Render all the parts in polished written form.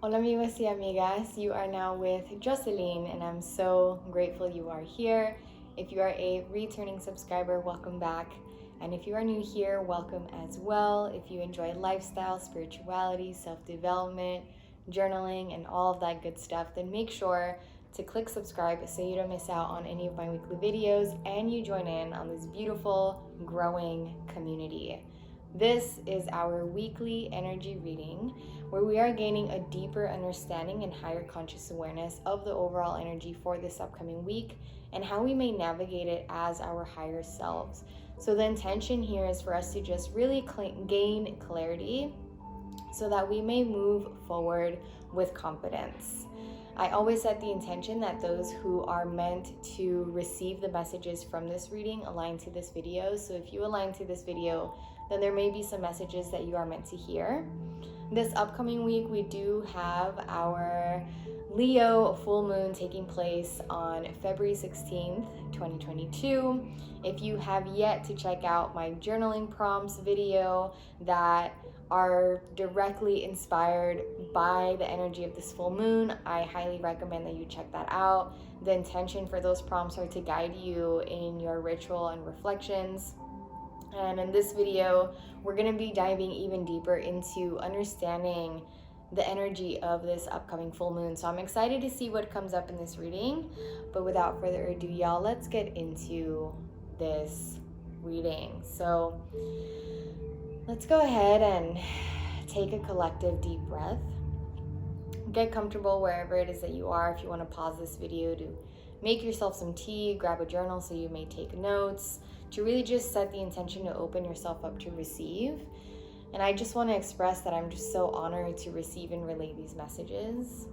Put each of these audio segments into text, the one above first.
Hola amigos y amigas, you are now with Jocelyn and I'm so grateful you are here. If you are a returning subscriber, welcome back. And if you are new here, welcome as well. If you enjoy lifestyle, spirituality, self-development, journaling, and all of that good stuff, then make sure to click subscribe so you don't miss out on any of my weekly videos and you join in on this beautiful, growing community. This is our weekly energy reading where we are gaining a deeper understanding and higher conscious awareness of the overall energy for this upcoming week and how we may navigate it as our higher selves. So the intention here is for us to just really gain clarity so that we may move forward with confidence. I always set the intention that those who are meant to receive the messages from this reading align to this video. So if you align to this video, then there may be some messages that you are meant to hear. This upcoming week, we do have our Leo full moon taking place on February 16th, 2022. If you have yet to check out my journaling prompts video that are directly inspired by the energy of this full moon, I highly recommend that you check that out. The intention for those prompts are to guide you in your ritual and reflections. And in this video, we're going to be diving even deeper into understanding the energy of this upcoming full moon. So I'm excited to see what comes up in this reading. But without further ado, y'all, let's get into this reading. So let's go ahead and take a collective deep breath. Get comfortable wherever it is that you are. If you want to pause this video to make yourself some tea, grab a journal so you may take notes, to really just set the intention to open yourself up to receive. And I just want to express that I'm just so honored to receive and relay these messages.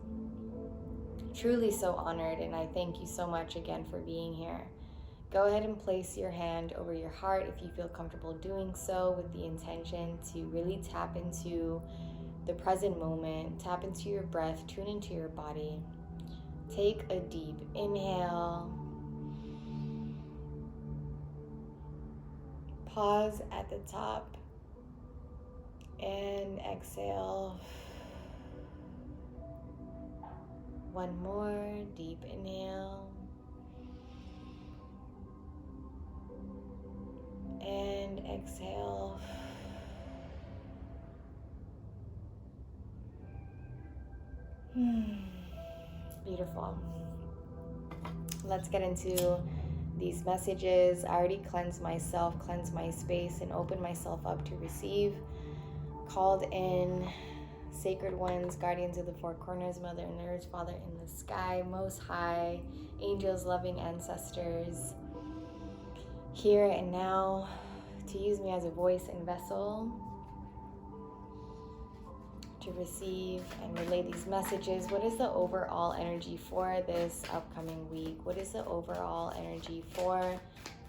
Truly so honored, and I thank you so much again for being here. Go ahead and place your hand over your heart if you feel comfortable doing so, with the intention to really tap into the present moment, tap into your breath, tune into your body. Take a deep inhale. Pause at the top and exhale. One more deep inhale and exhale. Beautiful. Let's get into these messages. I already cleansed myself, cleansed my space, and opened myself up to receive. Called in sacred ones, guardians of the four corners, Mother and Earth, Father in the sky, Most High, angels, loving ancestors, here and now, to use me as a voice and vessel to receive and relay these messages. What is the overall energy for this upcoming week? What is the overall energy for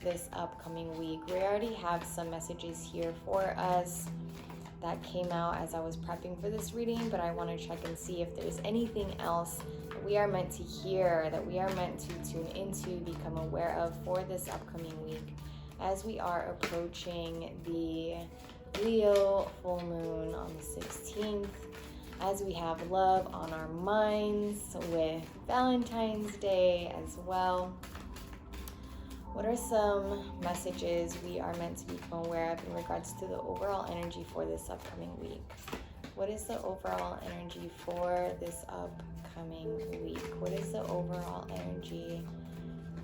this upcoming week? We already have some messages here for us that came out as I was prepping for this reading, but I want to check and see if there's anything else that we are meant to hear, that we are meant to tune into, become aware of for this upcoming week as we are approaching the Leo full moon on the 16th, as we have love on our minds with Valentine's Day as well. What are some messages we are meant to become aware of in regards to the overall energy for this upcoming week? What is the overall energy for this upcoming week? What is the overall energy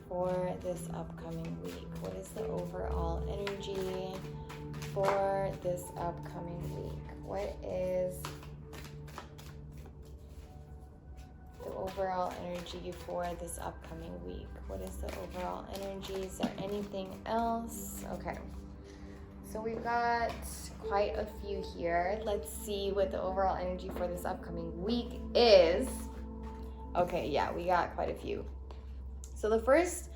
for this upcoming week? What is the overall energy for this upcoming week? What is the overall energy for this upcoming week? What is the overall energy? Is there anything else? Okay, so we've got quite a few here. Let's see what the overall energy for this upcoming week is. Okay, yeah, we got quite a few. So the first,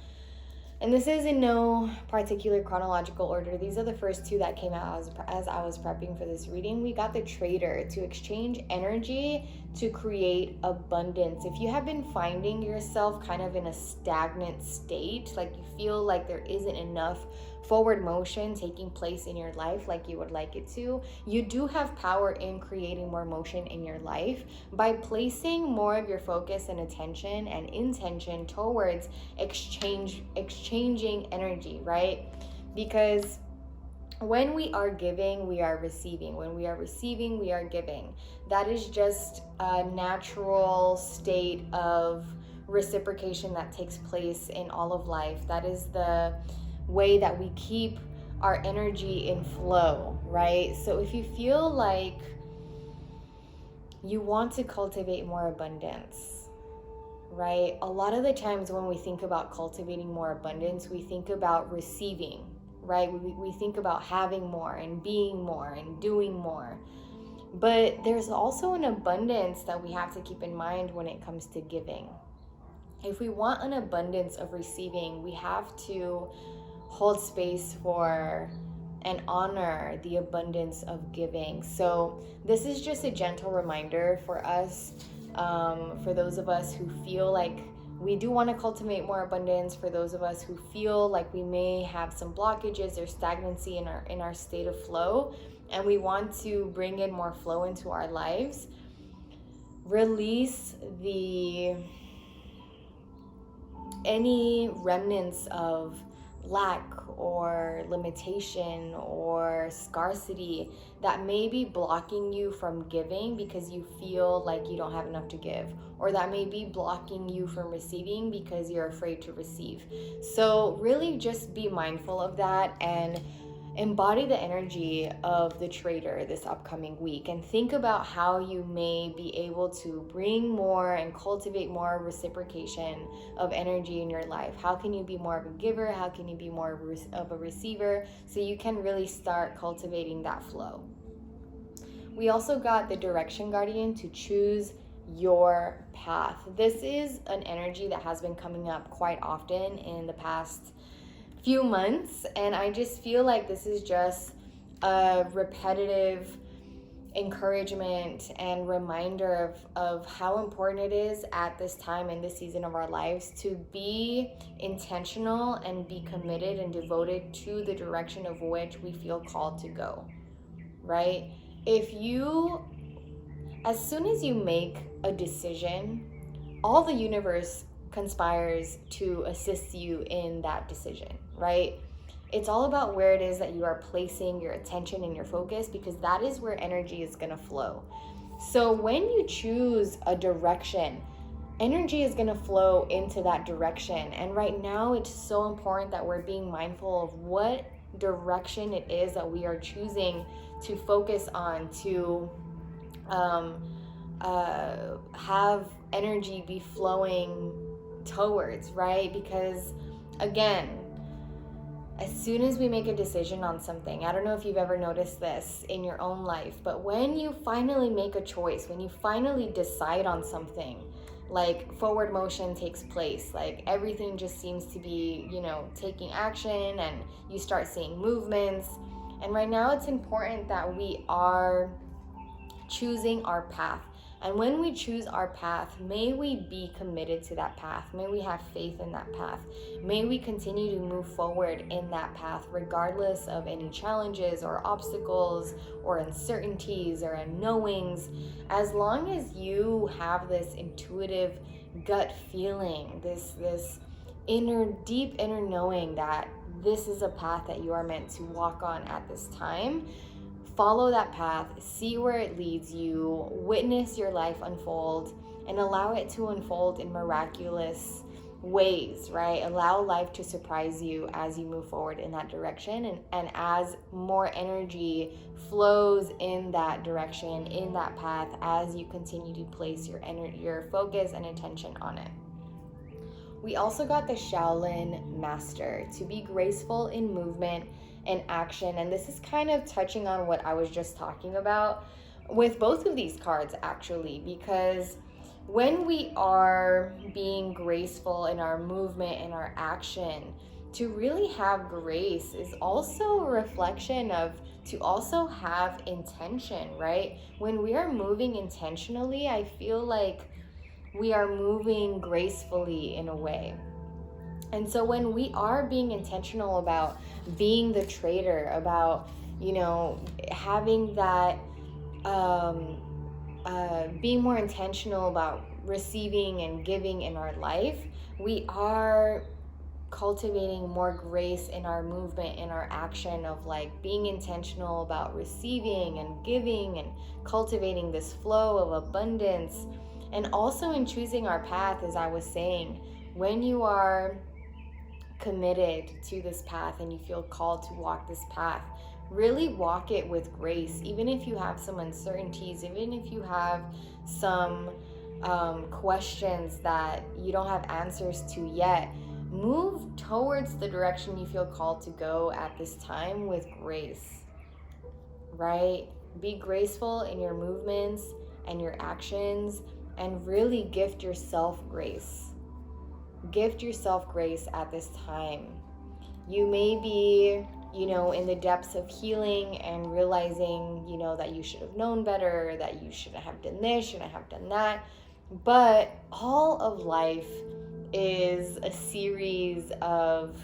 and this is in no particular chronological order, these are the first two that came out as I was prepping for this reading. We got the Trader, to exchange energy, to create abundance. If you have been finding yourself kind of in a stagnant state, like you feel like there isn't enough forward motion taking place in your life like you would like it to, you do have power in creating more motion in your life by placing more of your focus and attention and intention towards exchanging energy, right? Because when we are giving, we are receiving. When we are receiving, we are giving. That is just a natural state of reciprocation that takes place in all of life. That is the way that we keep our energy in flow, right? So if you feel like you want to cultivate more abundance, right? A lot of the times when we think about cultivating more abundance, we think about receiving, right? We think about having more and being more and doing more. But there's also an abundance that we have to keep in mind when it comes to giving. If we want an abundance of receiving, we have to hold space for and honor the abundance of giving. So this is just a gentle reminder for us, for those of us who feel like we do want to cultivate more abundance, for those of us who feel like we may have some blockages or stagnancy in our state of flow, and we want to bring in more flow into our lives. Release any remnants of lack or limitation or scarcity that may be blocking you from giving because you feel like you don't have enough to give, or that may be blocking you from receiving because you're afraid to receive. So really just be mindful of that and embody the energy of the trader this upcoming week, and think about how you may be able to bring more and cultivate more reciprocation of energy in your life. How can you be more of a giver? How can you be more of a receiver, so you can really start cultivating that flow? We also got the direction guardian to choose your path. This is an energy that has been coming up quite often in the past few months, and I just feel like this is just a repetitive encouragement and reminder of how important it is at this time in this season of our lives to be intentional and be committed and devoted to the direction of which we feel called to go, right? As soon as you make a decision, all the universe conspires to assist you in that decision, right? It's all about where it is that you are placing your attention and your focus, because that is where energy is going to flow. So when you choose a direction, energy is going to flow into that direction. And right now, it's so important that we're being mindful of what direction it is that we are choosing to focus on, to have energy be flowing towards, right? Because again, as soon as we make a decision on something, I don't know if you've ever noticed this in your own life, but when you finally make a choice, when you finally decide on something, like forward motion takes place, like everything just seems to be, taking action, and you start seeing movements. And right now it's important that we are choosing our path. And when we choose our path, may we be committed to that path. May we have faith in that path. May we continue to move forward in that path, regardless of any challenges or obstacles or uncertainties or unknowings. As long as you have this intuitive gut feeling, this deep inner knowing that this is a path that you are meant to walk on at this time, follow that path, see where it leads you, witness your life unfold, and allow it to unfold in miraculous ways, right? Allow life to surprise you as you move forward in that direction, and as more energy flows in that direction, in that path, as you continue to place your focus and attention on it. We also got the Shaolin Master, to be graceful in movement and action. And this is kind of touching on what I was just talking about with both of these cards, actually, because when we are being graceful in our movement and our action, to really have grace is also a reflection of to also have intention, right? When we are moving intentionally, I feel like we are moving gracefully in a way. And so when we are being intentional about being the trader, about, having that, being more intentional about receiving and giving in our life, we are cultivating more grace in our movement, in our action of like being intentional about receiving and giving and cultivating this flow of abundance. And also in choosing our path, as I was saying, when you are committed to this path and you feel called to walk this path, really walk it with grace. Even if you have some uncertainties, even if you have some questions that you don't have answers to yet, move towards the direction you feel called to go at this time with grace, right? Be graceful in your movements and your actions, and really gift yourself grace. Gift yourself grace at this time. You may be, in the depths of healing and realizing, that you should have known better, that you shouldn't have done this, shouldn't have done that. But all of life is a series of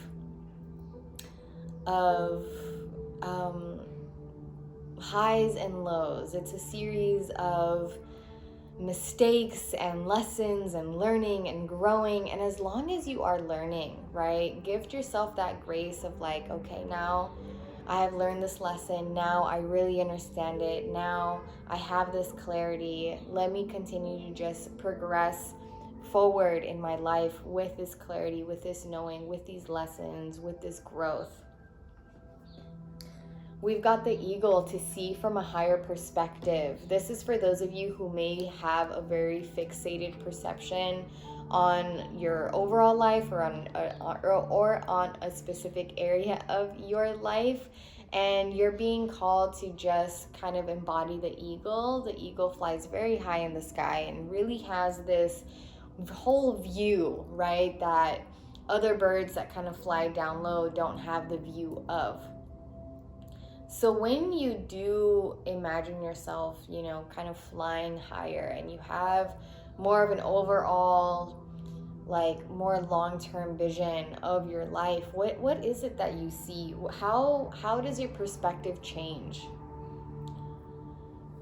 highs and lows. It's a series of mistakes and lessons and learning and growing. And as long as you are learning, right, gift yourself that grace of like, okay, now I have learned this lesson. Now I really understand it. Now I have this clarity. Let me continue to just progress forward in my life with this clarity, with this knowing, with these lessons, with this growth. We've got the eagle, to see from a higher perspective. This is for those of you who may have a very fixated perception on your overall life or on a specific area of your life, and you're being called to just kind of embody the eagle. The eagle flies very high in the sky and really has this whole view, right, that other birds that kind of fly down low don't have the view of. So when you do imagine yourself, kind of flying higher, and you have more of an overall, like more long-term vision of your life, what is it that you see? How does your perspective change?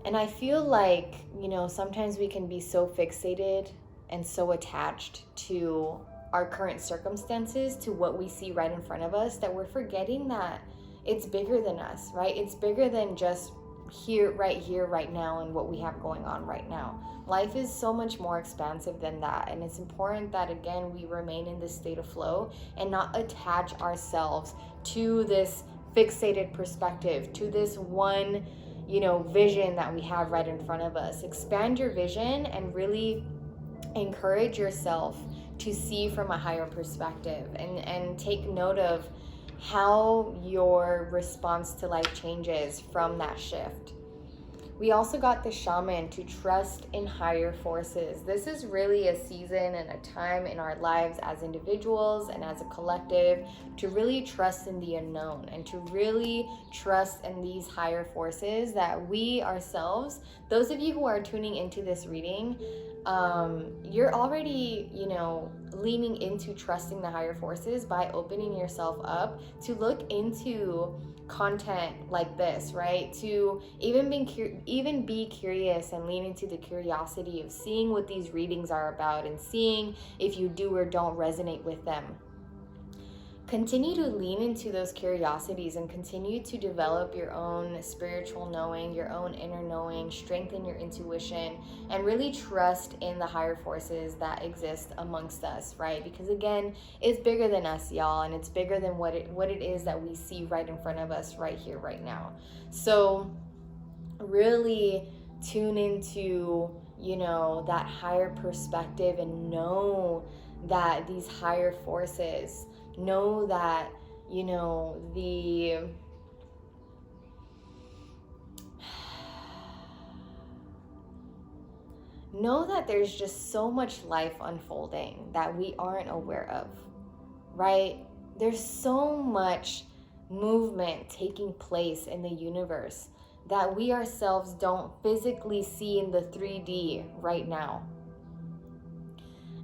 And I feel like, sometimes we can be so fixated and so attached to our current circumstances, to what we see right in front of us, that we're forgetting that it's bigger than us, right? It's bigger than just here, right now, and what we have going on right now. Life is so much more expansive than that. And it's important that, again, we remain in this state of flow and not attach ourselves to this fixated perspective, to this one, vision that we have right in front of us. Expand your vision and really encourage yourself to see from a higher perspective, and take note of how your response to life changes from that shift. We also got the shaman, to trust in higher forces. This is really a season and a time in our lives as individuals and as a collective to really trust in the unknown, and to really trust in these higher forces that we ourselves, those of you who are tuning into this reading, you're already, leaning into trusting the higher forces by opening yourself up to look into content like this, right? To even be curious and lean into the curiosity of seeing what these readings are about, and seeing if you do or don't resonate with them. Continue to lean into those curiosities and continue to develop your own spiritual knowing, your own inner knowing, strengthen your intuition, and really trust in the higher forces that exist amongst us, right? Because again, it's bigger than us, y'all, and it's bigger than what it is that we see right in front of us right here, right now. So really tune into, that higher perspective, and know that these higher forces, know that, know that there's just so much life unfolding that we aren't aware of, right? There's so much movement taking place in the universe that we ourselves don't physically see in the 3D right now.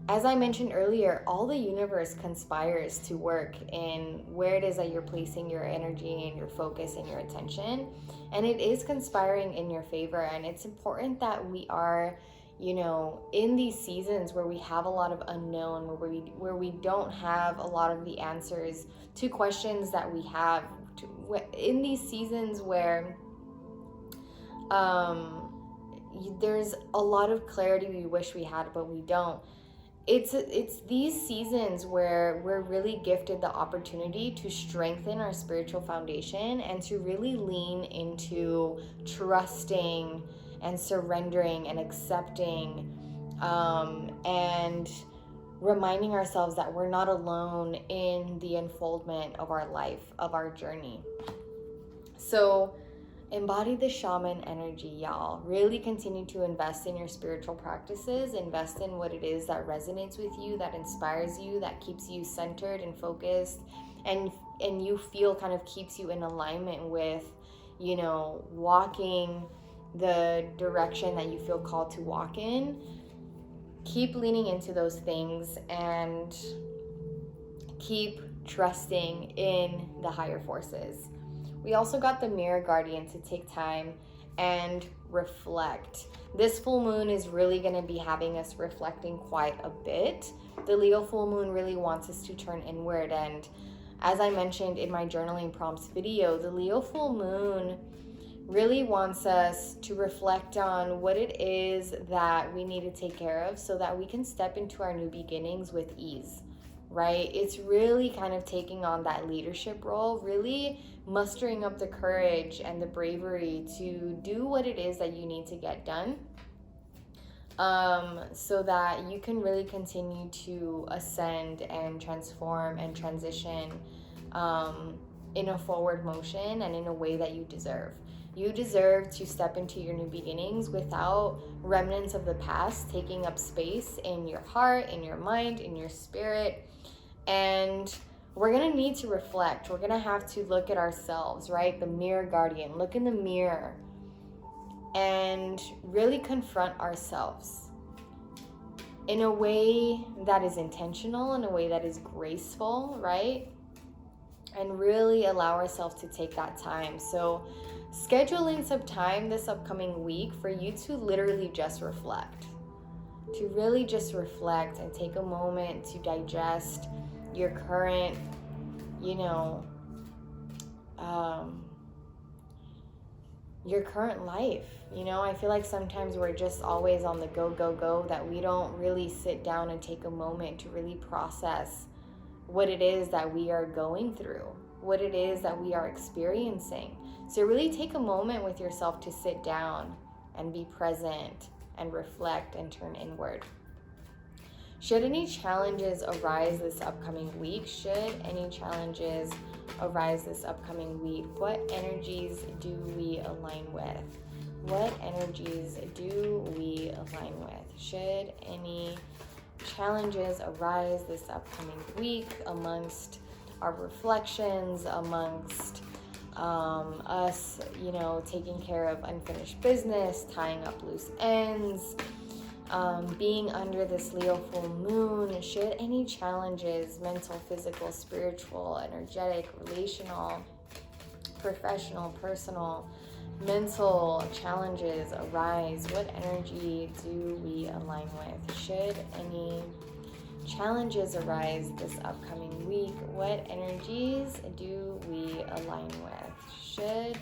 As I mentioned earlier, all the universe conspires to work in where it is that you're placing your energy and your focus and your attention. And it is conspiring in your favor. And it's important that we are, in these seasons where we have a lot of unknown, where we don't have a lot of the answers to questions that we have, in these seasons where there's a lot of clarity we wish we had, but we don't. It's these seasons where we're really gifted the opportunity to strengthen our spiritual foundation and to really lean into trusting and surrendering and accepting, and reminding ourselves that we're not alone in the unfoldment of our life, of our journey. So embody the shaman energy, y'all. Really continue to invest in your spiritual practices. Invest in what it is that resonates with you, that inspires you, that keeps you centered and focused, and you feel kind of keeps you in alignment with, walking the direction that you feel called to walk in. Keep leaning into those things and keep trusting in the higher forces. We also got the mirror guardian to take time and reflect. This full moon is really going to be having us reflecting quite a bit. The Leo full moon really wants us to turn inward. And as I mentioned in my journaling prompts video, the Leo full moon really wants us to reflect on what it is that we need to take care of so that we can step into our new beginnings with ease, right? It's really kind of taking on that leadership role, really mustering up the courage and the bravery to do what it is that you need to get done, so that you can really continue to ascend and transform and transition in a forward motion and in a way that you deserve. You deserve to step into your new beginnings without remnants of the past taking up space in your heart, in your mind, in your spirit. And we're going to need to reflect. We're going to have to look at ourselves, right? The mirror guardian. Look in the mirror and really confront ourselves in a way that is intentional, in a way that is graceful, right? And really allow ourselves to take that time. So schedule in some time this upcoming week for you to literally just reflect. To really just reflect and take a moment to digest your current, your current life. I feel like sometimes we're just always on the go, that we don't really sit down and take a moment to really process what it is that we are going through, what it is that we are experiencing. So really take a moment with yourself to sit down and be present and reflect and turn inward. Should any challenges arise this upcoming week, what energies do we align with? What energies do we align with? Should any challenges arise this upcoming week amongst our reflections, amongst us, taking care of unfinished business, tying up loose ends, being under this Leo full moon? Should any challenges, mental, physical, spiritual, energetic, relational, professional, personal, mental challenges arise, what energy do we align with? Should any challenges arise this upcoming week, what energies do we align with? Should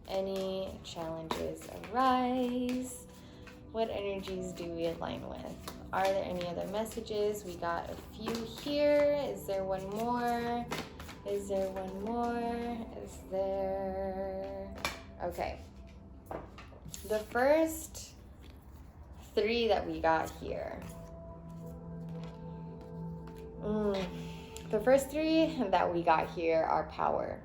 any challenges arise, what energies do we align with? Are there any other messages? We got a few here. Is there one more? Okay. The first three that we got here. The first three that we got here are power.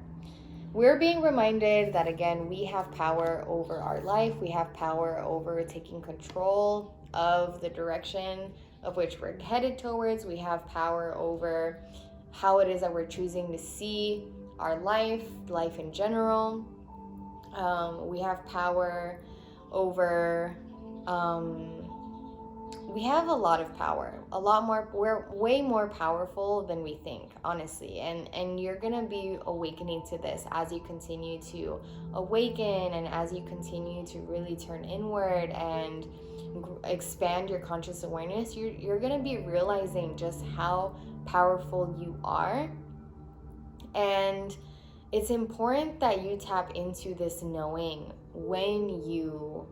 We're being reminded that, again, we have power over our life. We have power over taking control of the direction of which we're headed towards. We have power over how it is that we're choosing to see our life in general. We have power over, we have a lot of power, a lot more. We're way more powerful than we think, honestly. And you're gonna be awakening to this as you continue to awaken, and as you continue to really turn inward and expand your conscious awareness. You're gonna be realizing just how powerful you are. And it's important that you tap into this knowing when you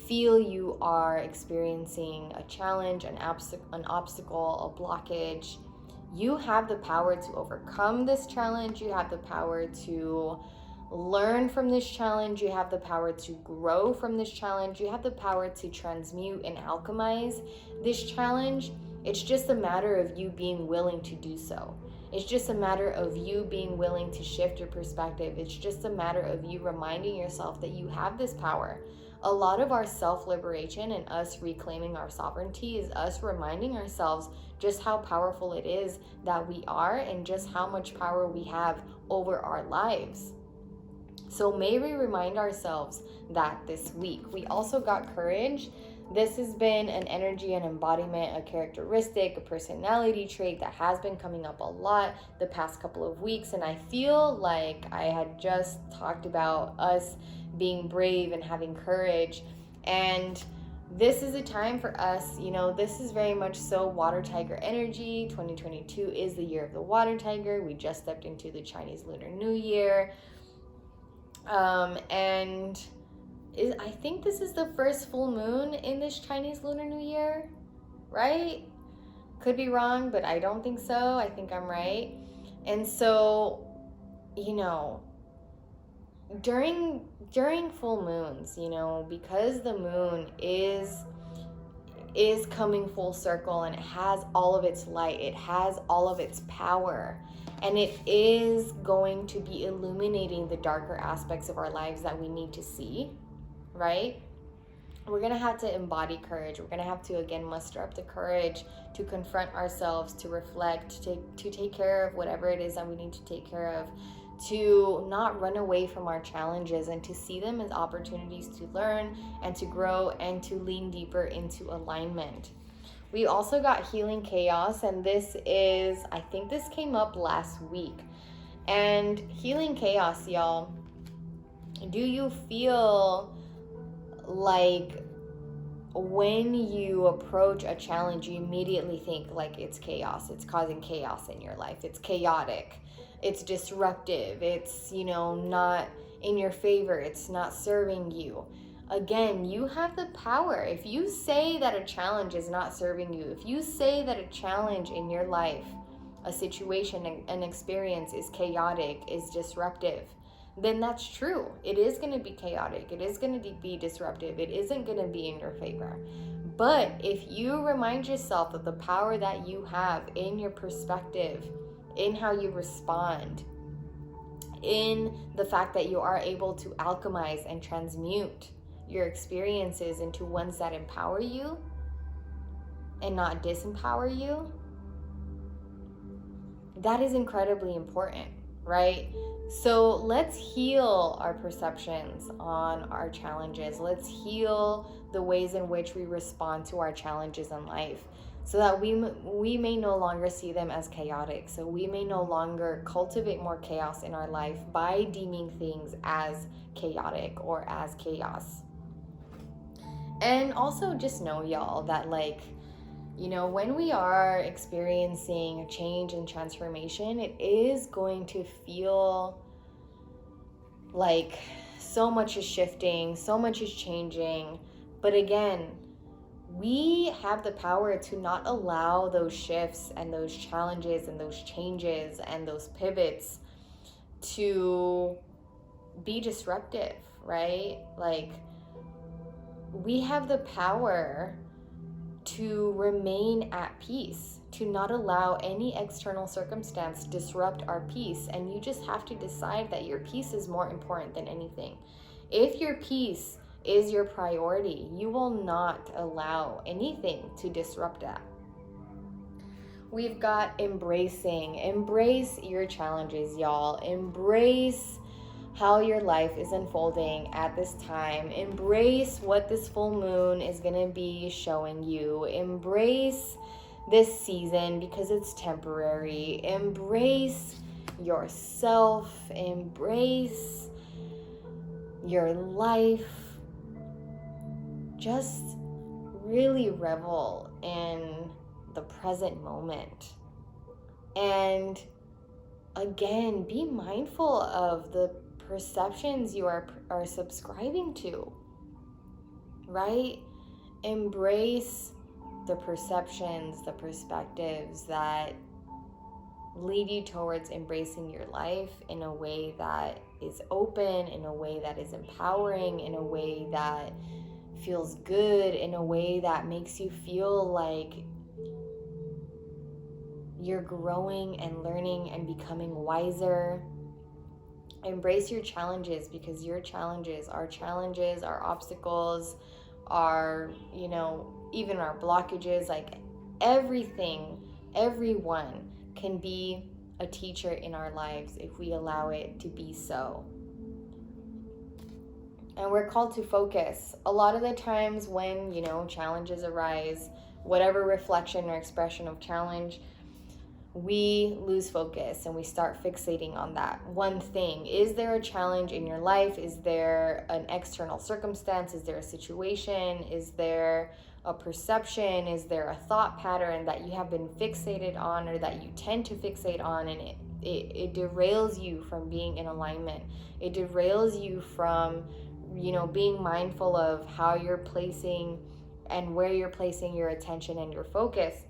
feel you are experiencing a challenge, an obstacle, a blockage. You have the power to overcome this challenge. You have the power to learn from this challenge. You have the power to grow from this challenge. You have the power to transmute and alchemize this challenge. It's just a matter of you being willing to do so. It's just a matter of you being willing to shift your perspective. It's just a matter of you reminding yourself that you have this power. A lot of our self-liberation and us reclaiming our sovereignty is us reminding ourselves just how powerful it is that we are, and just how much power we have over our lives. So may we remind ourselves that this week. We also got courage. This has been an energy, an embodiment, a characteristic, a personality trait that has been coming up a lot the past couple of weeks. And I feel like I had just talked about us being brave and having courage. And this is a time for us, this is very much so water tiger energy. 2022 is the year of the water tiger. We just stepped into the Chinese Lunar New Year. I think this is the first full moon in this Chinese Lunar New Year, right? Could be wrong, but I don't think so. I think I'm right. And so, during full moons, because the moon is coming full circle, and it has all of its light, it has all of its power, and it is going to be illuminating the darker aspects of our lives that we need to see, right? We're going to have to embody courage. We're going to have to, again, muster up the courage to confront ourselves, to reflect, to take care of whatever it is that we need to take care of, to not run away from our challenges, and to see them as opportunities to learn and to grow and to lean deeper into alignment. We also got healing chaos, and I think this came up last week. And healing chaos, y'all, do you feel like when you approach a challenge, you immediately think like it's chaos, it's causing chaos in your life, it's chaotic, it's disruptive, it's, not in your favor, it's not serving you? Again, you have the power. If you say that a challenge is not serving you, if you say that a challenge in your life, a situation, an experience is chaotic, is disruptive, then that's true. It is going to be chaotic. It is going to be disruptive. It isn't going to be in your favor. But if you remind yourself of the power that you have in your perspective, in how you respond, in the fact that you are able to alchemize and transmute your experiences into ones that empower you and not disempower you, that is incredibly important, right? So let's heal our perceptions on our challenges. Let's heal the ways in which we respond to our challenges in life, so that we may no longer see them as chaotic. So we may no longer cultivate more chaos in our life by deeming things as chaotic or as chaos. And also just know, y'all, that when we are experiencing a change and transformation, it is going to feel like so much is shifting, so much is changing. But again, we have the power to not allow those shifts and those challenges and those changes and those pivots to be disruptive, right? We have the power to remain at peace, to not allow any external circumstance disrupt our peace. And you just have to decide that your peace is more important than anything. If your peace is your priority, you will not allow anything to disrupt that. we've got embracing. Embrace your challenges, y'all. Embrace how your life is unfolding at this time. Embrace what this full moon is going to be showing you. Embrace this season because it's temporary. Embrace yourself. Embrace your life. Just really revel in the present moment. And again, be mindful of the perceptions you are subscribing to, right? Embrace the perceptions, the perspectives that lead you towards embracing your life in a way that is open, in a way that is empowering, in a way that feels good, in a way that makes you feel like you're growing and learning and becoming wiser. Embrace your challenges because your challenges, our obstacles, our, even our blockages, like everything, everyone can be a teacher in our lives if we allow it to be so. And we're called to focus. A lot of the times when, challenges arise, whatever reflection or expression of challenge, we lose focus and we start fixating on that one thing. Is there a challenge in your life? Is there an external circumstance? Is there a situation? Is there a perception? Is there a thought pattern that you have been fixated on or that you tend to fixate on, and it derails you from being in alignment? It derails you from, being mindful of how you're placing and where you're placing your attention and your focus.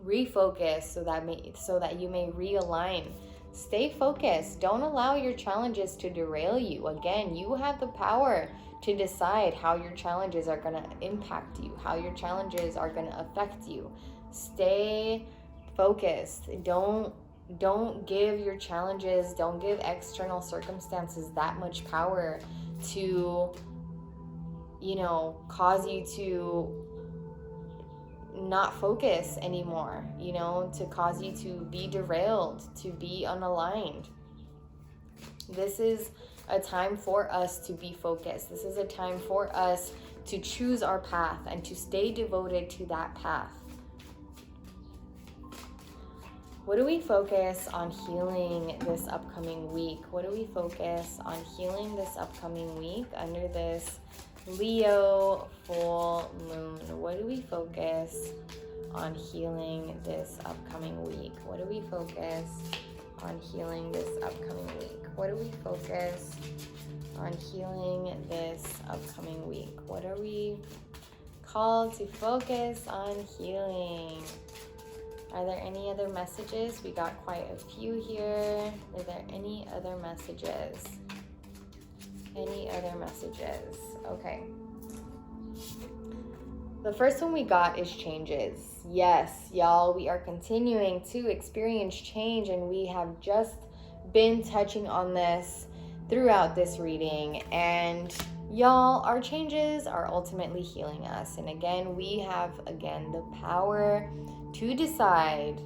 Refocus so that you may realign. Stay focused. Don't allow your challenges to derail you. Again, you have the power to decide how your challenges are going to impact you, how your challenges are going to affect you. Stay focused. Don't give your challenges, don't give external circumstances that much power to, cause you to not focus anymore, to cause you to be derailed, to be unaligned. This is a time for us to be focused. This is a time for us to choose our path and to stay devoted to that path. What do we focus on healing this upcoming week? What do we focus on healing this upcoming week under this Leo full moon? What do we focus on healing this upcoming week? What do we focus on healing this upcoming week? What do we focus on healing this upcoming week? What are we called to focus on healing? Are there any other messages? We got quite a few here. Are there any other messages? Any other messages? Okay. The first one we got is changes. Yes, y'all, we are continuing to experience change, and we have just been touching on this throughout this reading. And y'all, our changes are ultimately healing us. And again, we have, the power to decide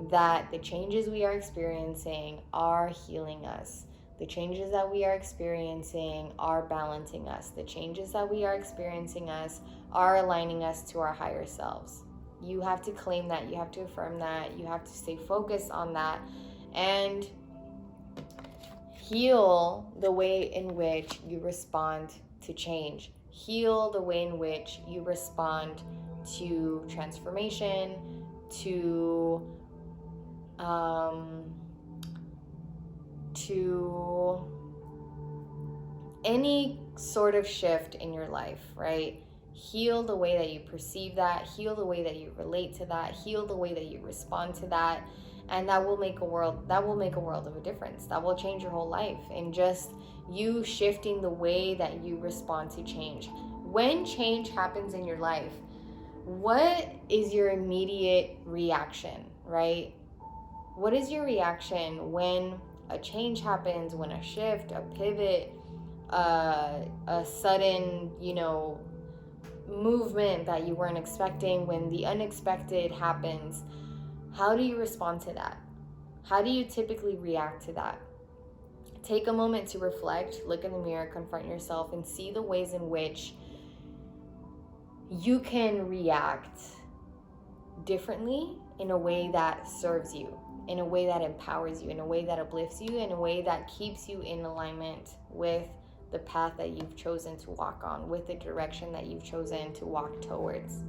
that the changes we are experiencing are healing us. The changes that we are experiencing are balancing us. The changes that we are experiencing are aligning us to our higher selves. You have to claim that. You have to affirm that. You have to stay focused on that and heal the way in which you respond to change. Heal the way in which you respond to transformation, to any sort of shift in your life, right? Heal the way that you perceive that, heal the way that you relate to that, heal the way that you respond to that, and that will make a world of a difference. That will change your whole life, and just you shifting the way that you respond to change. When change happens in your life, what is your immediate reaction, right? What is your reaction when a change happens, when a shift, a pivot, a sudden, movement that you weren't expecting, when the unexpected happens? How do you respond to that? How do you typically react to that? Take a moment to reflect, look in the mirror, confront yourself, and see the ways in which you can react differently in a way that serves you, in a way that empowers you, in a way that uplifts you, in a way that keeps you in alignment with the path that you've chosen to walk on, with the direction that you've chosen to walk towards.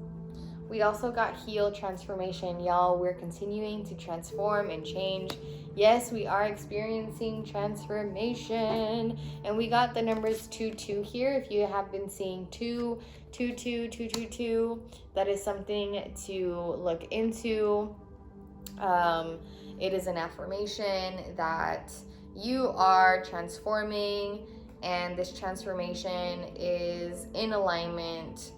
We also got heal, transformation. Y'all, we're continuing to transform and change. Yes, we are experiencing transformation. And we got the numbers 2-2 here. If you have been seeing 2-2-2-2-2, that is something to look into. It is an affirmation that you are transforming, and this transformation is in alignment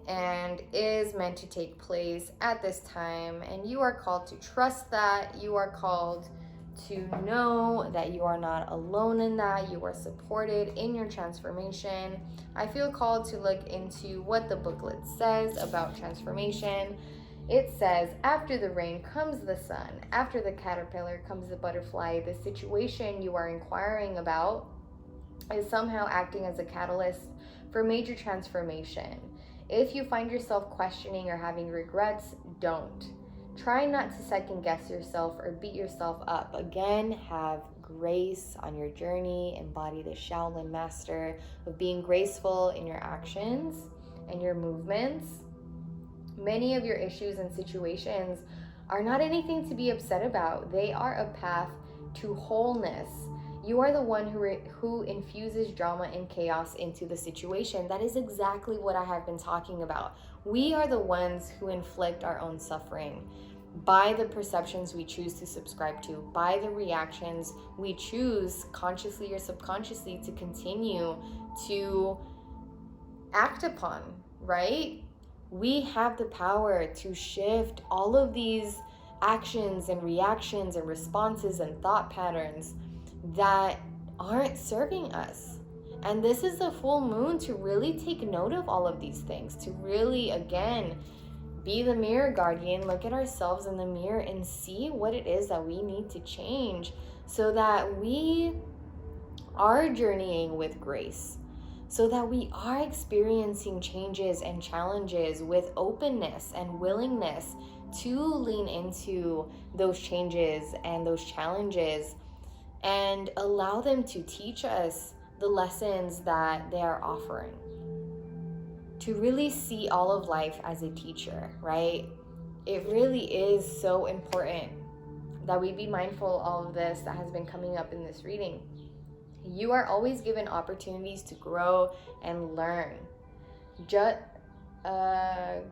and is meant to take place at this time. And you are called to trust that. You are called to know that you are not alone in that. You are supported in your transformation. I feel called to look into what the booklet says about transformation. It says, after the rain comes the sun. After the caterpillar comes the butterfly. The situation you are inquiring about is somehow acting as a catalyst for major transformation. If you find yourself questioning or having regrets, don't. Try not to second guess yourself or beat yourself up. Again, have grace on your journey. Embody the Shaolin master of being graceful in your actions and your movements. Many of your issues and situations are not anything to be upset about. They are a path to wholeness. You are the one who infuses drama and chaos into the situation. That is exactly what I have been talking about. We are the ones who inflict our own suffering by the perceptions we choose to subscribe to, by the reactions we choose consciously or subconsciously to continue to act upon, right? We have the power to shift all of these actions and reactions and responses and thought patterns that aren't serving us. And this is a full moon to really take note of all of these things, to really, again, be the mirror guardian, look at ourselves in the mirror and see what it is that we need to change so that we are journeying with grace, so that we are experiencing changes and challenges with openness and willingness to lean into those changes and those challenges and allow them to teach us the lessons that they are offering. To really see all of life as a teacher, right? It really is so important that we be mindful of all of this that has been coming up in this reading. You are always given opportunities to grow and learn.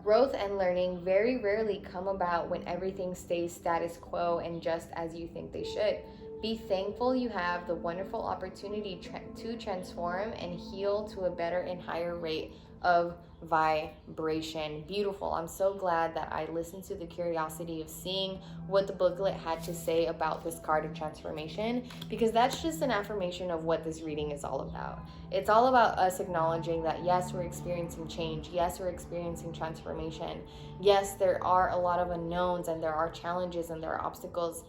Growth and learning very rarely come about when everything stays status quo and just as you think they should. Be thankful you have the wonderful opportunity to transform and heal to a better and higher rate of vibration. Beautiful. I'm so glad that I listened to the curiosity of seeing what the booklet had to say about this card of transformation, because that's just an affirmation of what this reading is all about. It's all about us acknowledging that yes, we're experiencing change. Yes, we're experiencing transformation. Yes, there are a lot of unknowns and there are challenges and there are obstacles.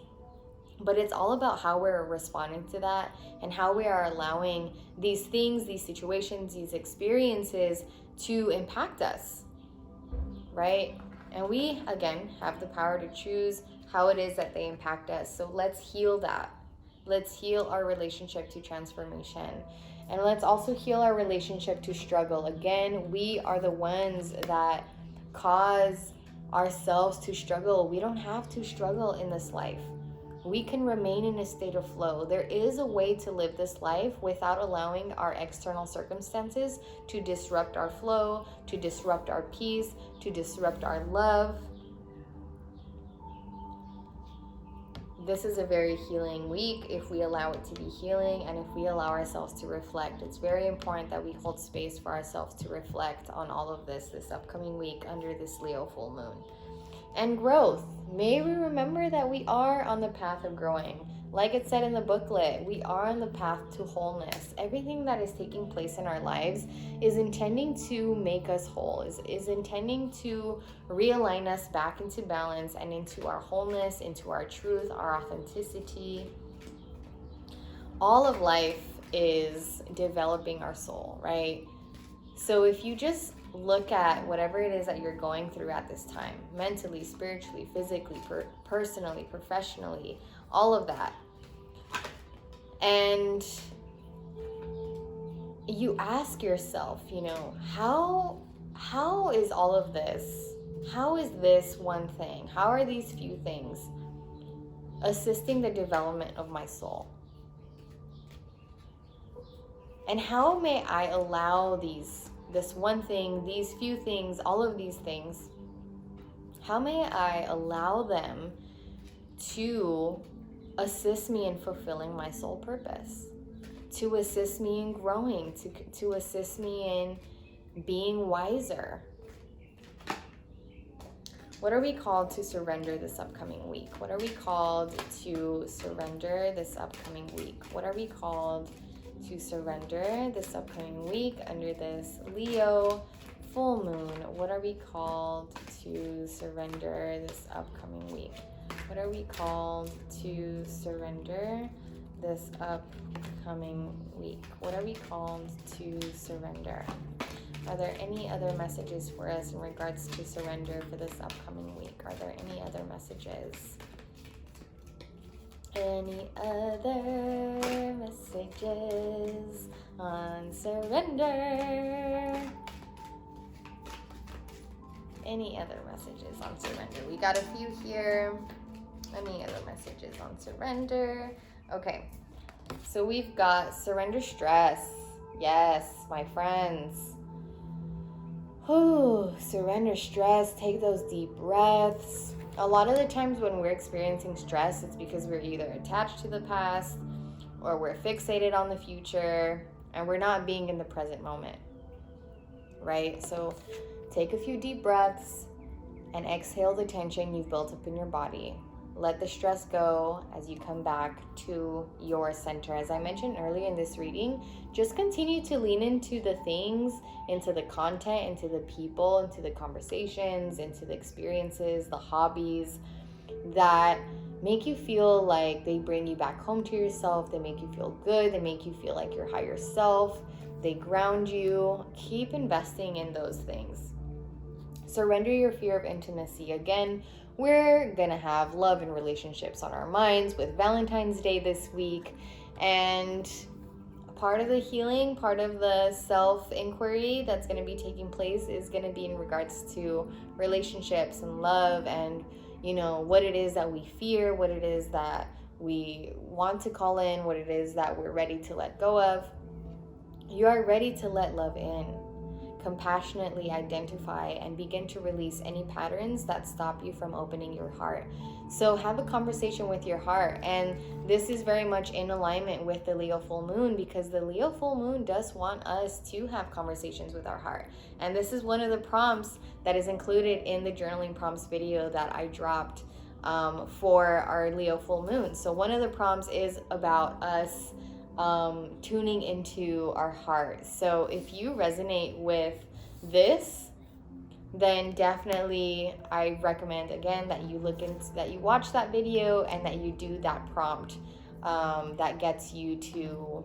But it's all about how we're responding to that and how we are allowing these things, these situations, these experiences to impact us, right? And we, again, have the power to choose how it is that they impact us. So let's heal that. Let's heal our relationship to transformation. And let's also heal our relationship to struggle. Again, we are the ones that cause ourselves to struggle. We don't have to struggle in this life. We can remain in a state of flow. There is a way to live this life without allowing our external circumstances to disrupt our flow, to disrupt our peace, to disrupt our love. This is a very healing week if we allow it to be healing and if we allow ourselves to reflect. It's very important that we hold space for ourselves to reflect on all of this upcoming week under this Leo full moon. And growth. May we remember that we are on the path of growing. Like it said in the booklet, we are on the path to wholeness. Everything that is taking place in our lives is intending to make us whole, is intending to realign us back into balance and into our wholeness, into our truth, our authenticity. All of life is developing our soul, right? So if you just look at whatever it is that you're going through at this time, mentally, spiritually, physically, personally, professionally, all of that, and you ask yourself, how is all of this? How is this one thing? How are these few things assisting the development of my soul? And how may I allow this one thing, these few things, all of these things, how may I allow them to assist me in fulfilling my soul purpose, to assist me in growing, to assist me in being wiser? What are we called to surrender this upcoming week? What are we called to surrender this upcoming week? What are we called to surrender this upcoming week under this Leo full moon? What are we called to surrender this upcoming week? What are we called to surrender this upcoming week? What are we called to surrender? Are there any other messages for us in regards to surrender for this upcoming week? Are there any other messages? Any other messages on surrender? Any other messages on surrender? We got a few here. Any other messages on surrender? Okay, so we've got surrender stress. Yes, my friends. Surrender stress. Take those deep breaths. A lot of the times when we're experiencing stress, it's because we're either attached to the past or we're fixated on the future and we're not being in the present moment, right? So take a few deep breaths and exhale the tension you've built up in your body. Let the stress go as you come back to your center. As I mentioned earlier in this reading, just continue to lean into the things, into the content, into the people, into the conversations, into the experiences, the hobbies that make you feel like they bring you back home to yourself. They make you feel good. They make you feel like your higher self. They ground you. Keep investing in those things. Surrender your fear of intimacy. Again, we're going to have love and relationships on our minds with Valentine's Day this week. And part of the healing, part of the self-inquiry that's going to be taking place is going to be in regards to relationships and love and, what it is that we fear, what it is that we want to call in, what it is that we're ready to let go of. You are ready to let love in. Compassionately identify and begin to release any patterns that stop you from opening your heart. So have a conversation with your heart. And this is very much in alignment with the Leo full moon, because the Leo full moon does want us to have conversations with our heart. And this is one of the prompts that is included in the journaling prompts video that I dropped for our Leo full moon. So one of the prompts is about us tuning into our heart. So if you resonate with this, then definitely I recommend again that you watch that video and that you do that prompt that gets you to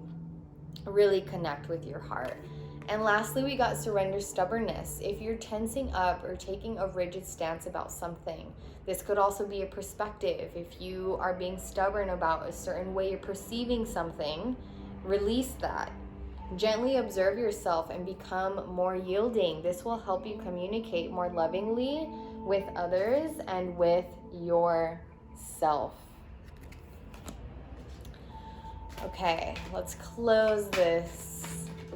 really connect with your heart. And lastly, we got surrender stubbornness. If you're tensing up or taking a rigid stance about something, this could also be a perspective. If you are being stubborn about a certain way you're perceiving something, release that. Gently observe yourself and become more yielding. This will help you communicate more lovingly with others and with yourself. Okay, let's close this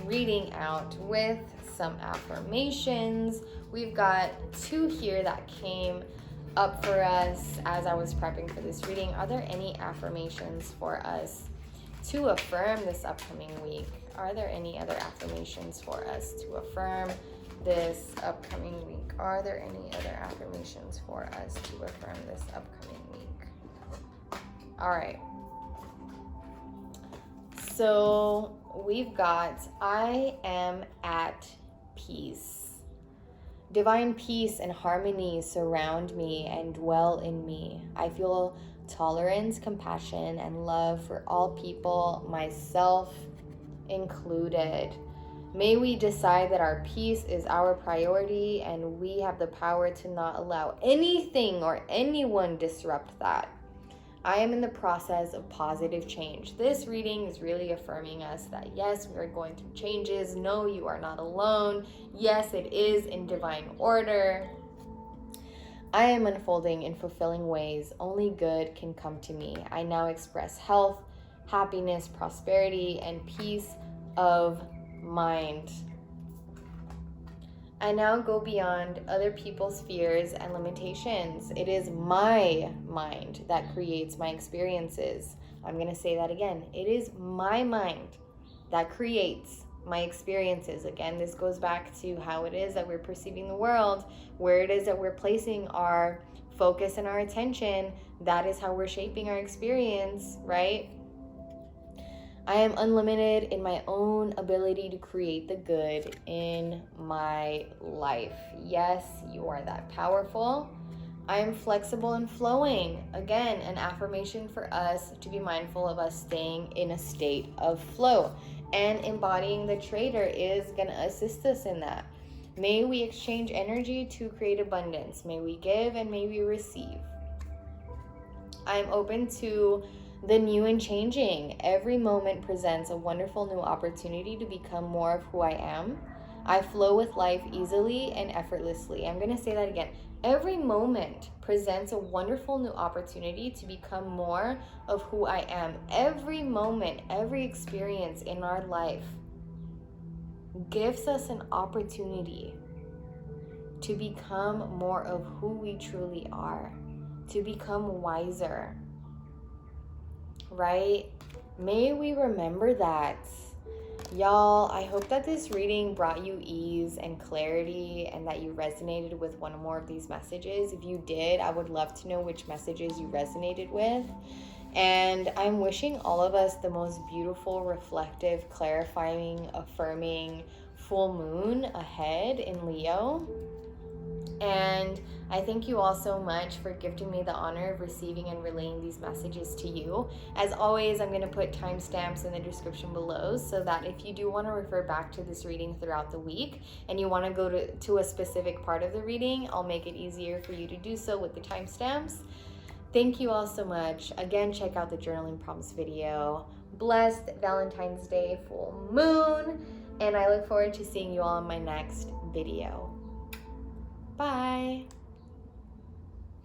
reading out with some affirmations. We've got 2 here that came up for us as I was prepping for this reading. Are there any affirmations for us to affirm this upcoming week? Are there any other affirmations for us to affirm this upcoming week? Are there any other affirmations for us to affirm this upcoming week? All right. So we've got, I am at peace. Divine peace and harmony surround me and dwell in me. I feel tolerance, compassion, and love for all people, myself included. May we decide that our peace is our priority and we have the power to not allow anything or anyone disrupt that. I am in the process of positive change. This reading is really affirming us that yes, we are going through changes. No, you are not alone. Yes, it is in divine order. I am unfolding in fulfilling ways. Only good can come to me. I now express health, happiness, prosperity, and peace of mind. I now go beyond other people's fears and limitations. It is my mind that creates my experiences. I'm going to say that again. It is my mind that creates my experiences. Again, this goes back to how it is that we're perceiving the world, where it is that we're placing our focus and our attention. That is how we're shaping our experience, right? I am unlimited in my own ability to create the good in my life. Yes, you are that powerful. I am flexible and flowing. Again, an affirmation for us to be mindful of us staying in a state of flow. And embodying the trader is going to assist us in that. May we exchange energy to create abundance. May we give and may we receive. I am open to the new and changing. Every moment presents a wonderful new opportunity to become more of who I am. I flow with life easily and effortlessly. I'm going to say that again. Every moment presents a wonderful new opportunity to become more of who I am. Every moment, every experience in our life gives us an opportunity to become more of who we truly are, to become wiser. Right? May we remember that. Y'all, I hope that this reading brought you ease and clarity and that you resonated with one or more of these messages. If you did, I would love to know which messages you resonated with. And I'm wishing all of us the most beautiful, reflective, clarifying, affirming full moon ahead in Leo. And I thank you all so much for gifting me the honor of receiving and relaying these messages to you. As always, I'm going to put timestamps in the description below so that if you do want to refer back to this reading throughout the week and you want to go to a specific part of the reading, I'll make it easier for you to do so with the timestamps. Thank you all so much. Again, check out the journaling prompts video. Blessed Valentine's Day full moon. And I look forward to seeing you all in my next video. Bye.